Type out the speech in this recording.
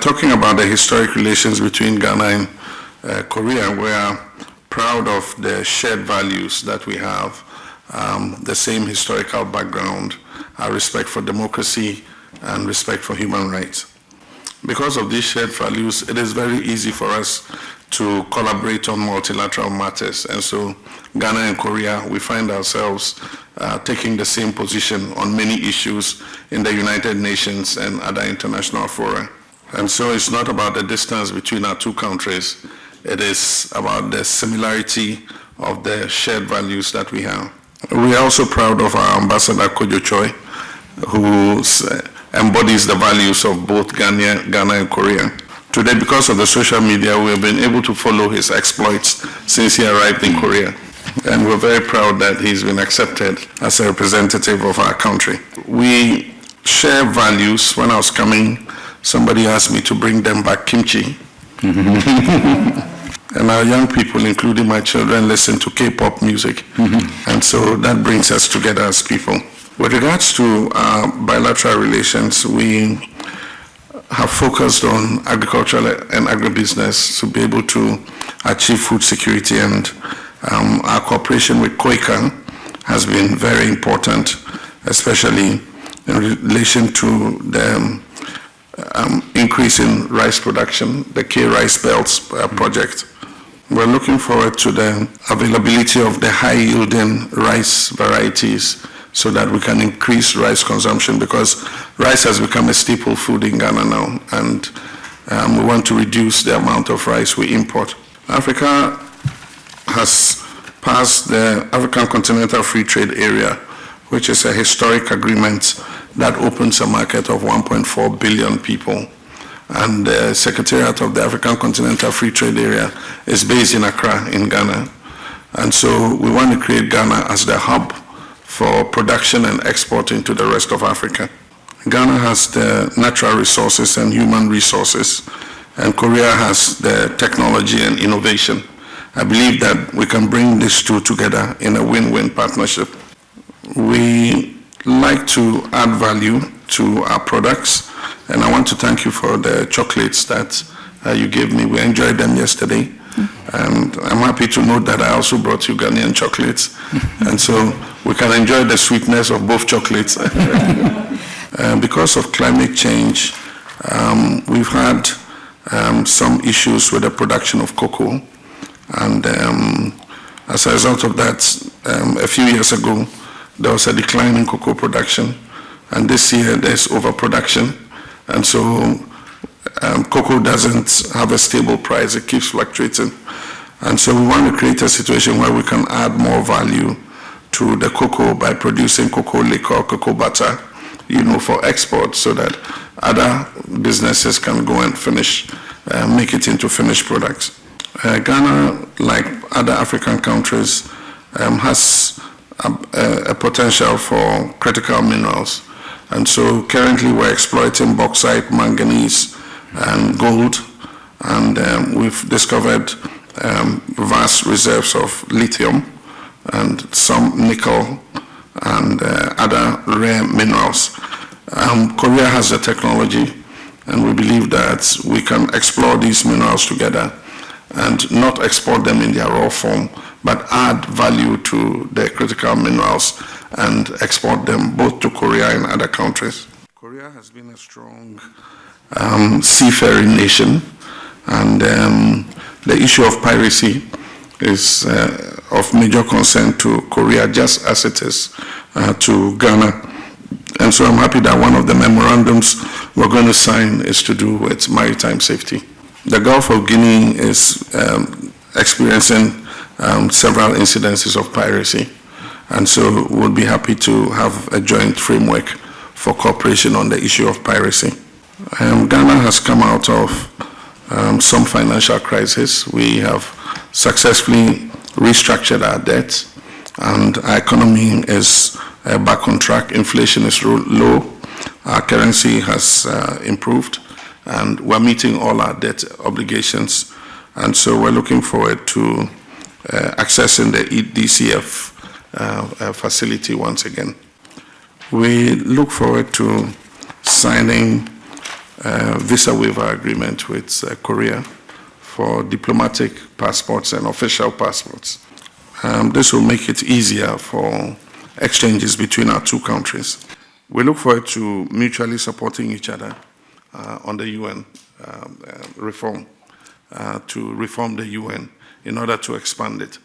talking about the historic relations between Ghana and Korea, we are proud of the shared values that we have, the same historical background, our respect for democracy and respect for human rights. Because of these shared values, it is very easy for us to collaborate on multilateral matters. And so Ghana and Korea, we find ourselves taking the same position on many issues in the United Nations and other international fora. And so it's not about the distance between our two countries, it is about the similarity of the shared values that we have. We are also proud of our Ambassador Kojo Choi, who embodies the values of both Ghana and Korea. Today, because of the social media, we have been able to follow his exploits since he arrived in Korea. And we're very proud that he's been accepted as a representative of our country. We share values. When I was coming, somebody asked me to bring them back kimchi. And our young people, including my children, listen to K-pop music. And so that brings us together as people. With regards to our bilateral relations, we have focused on agricultural and agribusiness to be able to achieve food security, and our cooperation with KOICA has been very important, especially in relation to the increase in rice production, the K-Rice Belts project. We're looking forward to the availability of the high-yielding rice varieties so that we can increase rice consumption, because rice has become a staple food in Ghana now, and we want to reduce the amount of rice we import. Africa has passed the African Continental Free Trade Area, which is a historic agreement that opens a market of 1.4 billion people. And the Secretariat of the African Continental Free Trade Area is based in Accra, in Ghana. And so we want to create Ghana as the hub for production and export into the rest of Africa. Ghana has the natural resources and human resources, and Korea has the technology and innovation. I believe that we can bring these two together in a win-win partnership. We like to add value to our products, and I want to thank you for the chocolates that you gave me. We enjoyed them yesterday. And I'm happy to note that I also brought you Ghanaian chocolates. And so we can enjoy the sweetness of both chocolates. Because of climate change, we've had some issues with the production of cocoa. And as a result of that, a few years ago, there was a decline in cocoa production. And this year, there's overproduction. And so cocoa doesn't have a stable price, it keeps fluctuating. And so we want to create a situation where we can add more value to the cocoa by producing cocoa liquor, cocoa butter, for export, so that other businesses can go and make it into finished products. Ghana, like other African countries, has a potential for critical minerals. And so currently we're exploiting bauxite, manganese, and gold, and we've discovered vast reserves of lithium and some nickel and other rare minerals. Korea has the technology, and we believe that we can explore these minerals together and not export them in their raw form, but add value to the critical minerals and export them both to Korea and other countries. Korea has been a strong seafaring nation, and the issue of piracy is of major concern to Korea, just as it is to Ghana. And so I'm happy that one of the memorandums we're going to sign is to do with maritime safety. The Gulf of Guinea is experiencing several incidences of piracy, and so we'll be happy to have a joint framework for cooperation on the issue of piracy. Ghana has come out of some financial crisis. We have successfully restructured our debt, and our economy is back on track. Inflation is low. Our currency has improved, and we're meeting all our debt obligations. And so we're looking forward to accessing the EDCF facility once again. We look forward to signing visa waiver agreement with Korea for diplomatic passports and official passports. This will make it easier for exchanges between our two countries. We look forward to mutually supporting each other on the UN reform, to reform the UN in order to expand it.